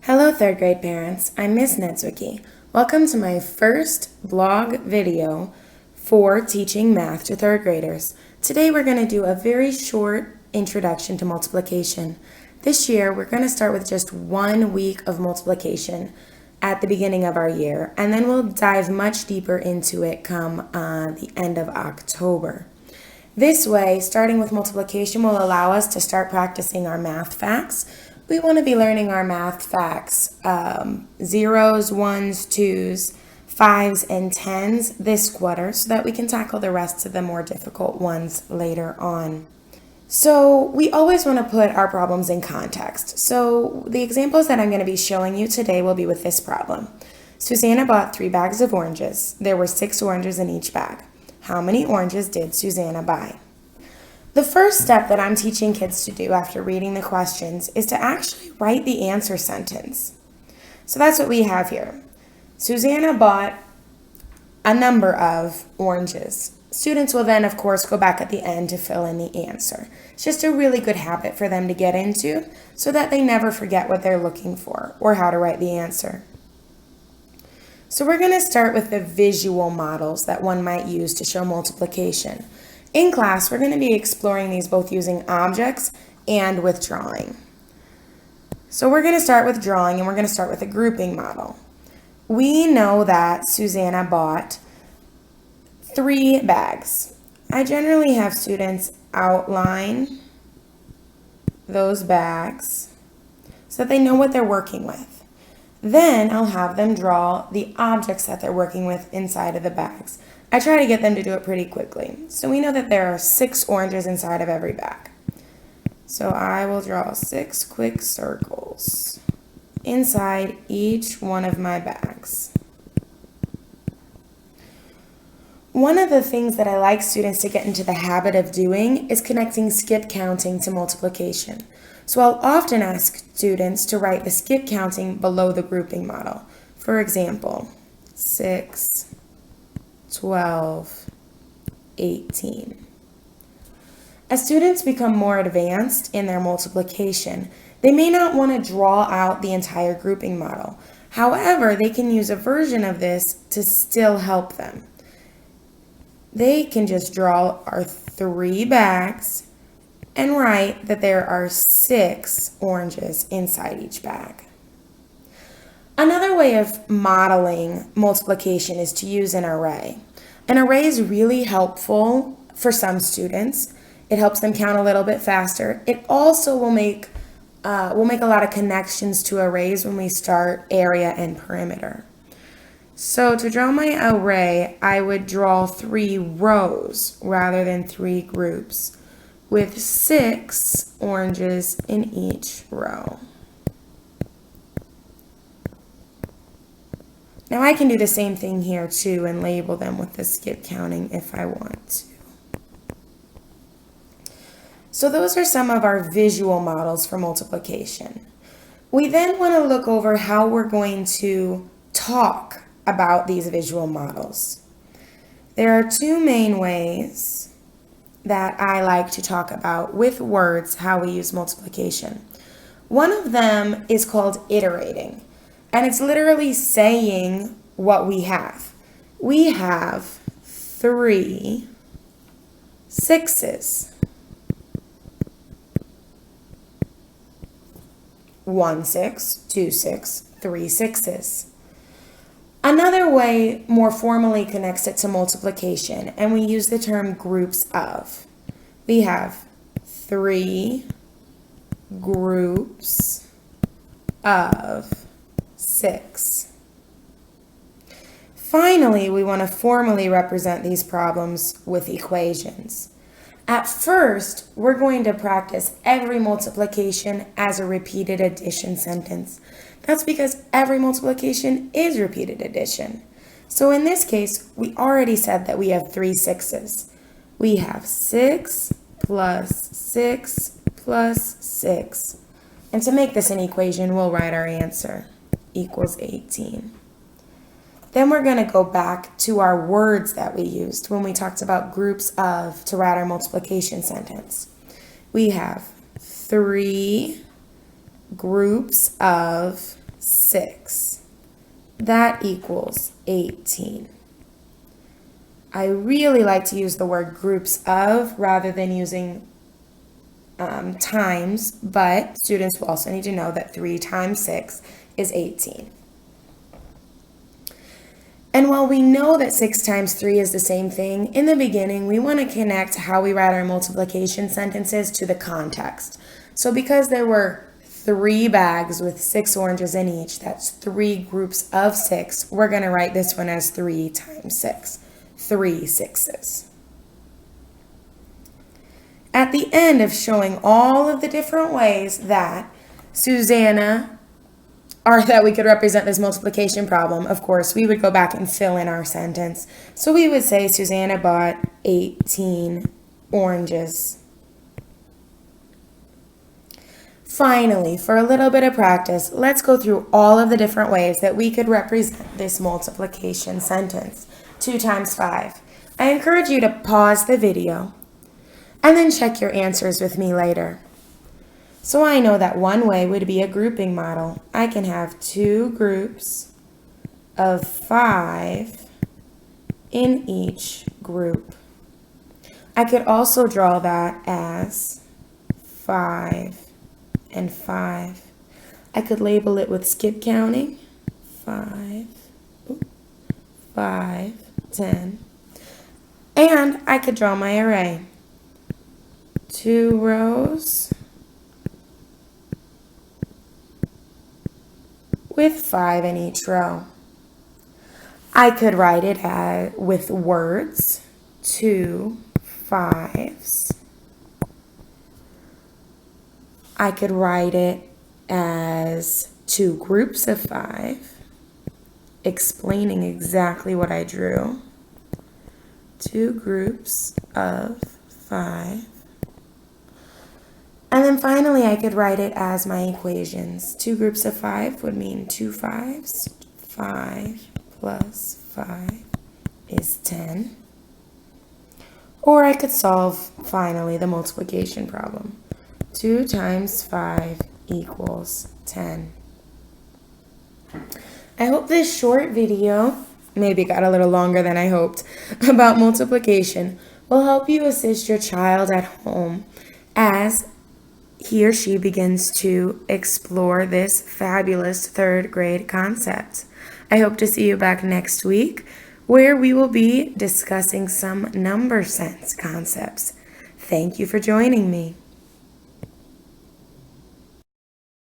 Hello, third grade parents. I'm Miss Nedzwicki. Welcome to my first blog video for teaching math to third graders. Today we're going to do a very short introduction to multiplication. This year we're going to start with just 1 week of multiplication at the beginning of our year, and then we'll dive much deeper into it come the end of October. This way, starting with multiplication will allow us to start practicing our math facts. We want to be learning our math facts, zeros, ones, twos, fives, and tens this quarter so that we can tackle the rest of the more difficult ones later on. So we always want to put our problems in context. So the examples that I'm going to be showing you today will be with this problem. Susanna bought 3 bags of oranges. There were 6 oranges in each bag. How many oranges did Susanna buy? The first step that I'm teaching kids to do after reading the questions is to actually write the answer sentence. So that's what we have here. Susanna bought a number of oranges. Students will then, of course, go back at the end to fill in the answer. It's just a really good habit for them to get into so that they never forget what they're looking for or how to write the answer. So we're going to start with the visual models that one might use to show multiplication. In class, we're going to be exploring these both using objects and with drawing. So we're going to start with drawing, and we're going to start with a grouping model. We know that Susanna bought 3 bags. I generally have students outline those bags so that they know what they're working with. Then I'll have them draw the objects that they're working with inside of the bags. I try to get them to do it pretty quickly. So we know that there are 6 oranges inside of every bag. So I will draw 6 quick circles inside each one of my bags. One of the things that I like students to get into the habit of doing is connecting skip counting to multiplication. So I'll often ask students to write the skip counting below the grouping model. For example, 6, 12, 18. As students become more advanced in their multiplication, they may not want to draw out the entire grouping model. However, they can use a version of this to still help them. They can just draw our 3 bags and write that there are 6 oranges inside each bag. Another way of modeling multiplication is to use an array. An array is really helpful for some students. It helps them count a little bit faster. It also will make a lot of connections to arrays when we start area and perimeter. So to draw my array, I would draw 3 rows rather than 3 groups with 6 oranges in each row. Now I can do the same thing here too and label them with the skip counting if I want to. So those are some of our visual models for multiplication. We then want to look over how we're going to talk about these visual models. There are 2 main ways that I like to talk about with words how we use multiplication. One of them is called iterating. And it's literally saying what we have. We have 3 6s. 1 6, 2 6, 3 6s. Another way more formally connects it to multiplication, and we use the term groups of. We have 3 groups of 6. Finally, we want to formally represent these problems with equations. At first, we're going to practice every multiplication as a repeated addition sentence. That's because every multiplication is repeated addition. So in this case, we already said that we have 3 6s. We have 6 plus 6 plus 6. And to make this an equation, we'll write our answer equals 18. Then we're going to go back to our words that we used when we talked about groups of to write our multiplication sentence. We have 3 groups of 6. That equals 18. I really like to use the word groups of rather than using times, but students will also need to know that 3 times 6 is 18. And while we know that 6 times 3 is the same thing, in the beginning we want to connect how we write our multiplication sentences to the context. So because there were 3 bags with 6 oranges in each, that's 3 groups of 6, we're going to write this one as 3 times 6, 3 sixes. At the end of showing all of the different ways that that we could represent this multiplication problem, of course, we would go back and fill in our sentence. So we would say Susanna bought 18 oranges. Finally, for a little bit of practice, let's go through all of the different ways that we could represent this multiplication sentence. 2 times 5. I encourage you to pause the video and then check your answers with me later. So I know that one way would be a grouping model. I can have 2 groups of 5 in each group. I could also draw that as 5 and 5. I could label it with skip counting. 5, 5, 10. And I could draw my array. 2 rows with 5 in each row. I could write it with words, 2 5s. I could write it as 2 groups of 5, explaining exactly what I drew. 2 groups of 5. And then finally, I could write it as my equations. 2 groups of 5 would mean 2 5s. 5 plus 5 is 10. Or I could solve, finally, the multiplication problem. 2 times 5 equals 10. I hope this short video, maybe got a little longer than I hoped, about multiplication will help you assist your child at home as he or she begins to explore this fabulous 3rd grade concept. I hope to see you back next week where we will be discussing some number sense concepts. Thank you for joining me.